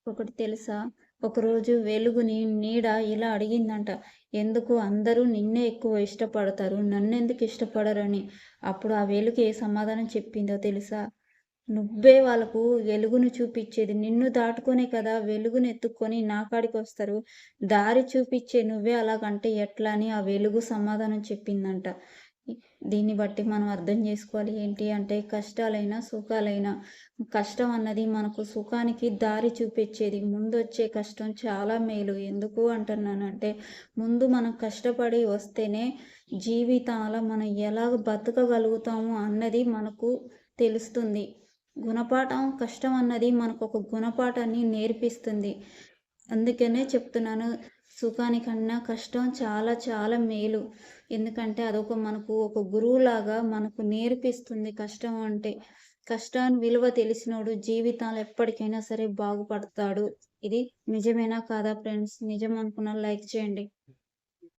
ఒకటి తెలుసా? ఒకరోజు వెలుగుని నీడ ఇలా అడిగిందంట. ఎందుకు అందరూ నిన్నే ఎక్కువ ఇష్టపడతారు, నన్నెందుకు ఇష్టపడరని. అప్పుడు ఆ వెలుగు ఏ సమాధానం చెప్పిందో తెలుసా? నువ్వే వాళ్ళకు వెలుగును చూపిచ్చేది. నిన్ను దాటుకొనే కదా వెలుగుని ఎత్తుక్కొని నా కాడికొస్తారు. దారి చూపిచ్చే నువ్వే అలాగంటే ఎట్లా అని ఆ వెలుగు సమాధానం చెప్పిందంట. ఇ దీన్ని బట్టి మనం అర్థం జేసుకోవాలి ఏంటి అంటే కష్టాలైనా, సుఖాలైనా కష్టం అన్నది మనకు సుఖానికి దారి చూపిచ్చేది. ముందొచ్చే కష్టం చాలా మేలు. ఎందుకు అంటున్నానంటే ముందు మనం కష్టపడి వస్తేనే జీవితాల మనం ఎలాగ బతకగలుగుతాము అన్నది మనకు తెలుస్తుంది. గుణపాఠం కష్టం అన్నది మనకొక గుణపాఠాన్ని నేర్పిస్తుంది. అందుకనే చెప్తున్నాను సుఖానికన్నా కష్టం చాలా చాలా మేలు. ఎందుకంటే అదొక మనకు ఒక గురువులాగా మనకు నేర్పిస్తుంది కష్టం అంటే. కష్టాన్ని విలువ తెలిసినోడు జీవితంలో ఎప్పటికైనా సరే బాగుపడతాడు. ఇది నిజమేనా కాదా ఫ్రెండ్స్? నిజం అనుకున్న లైక్ చేయండి.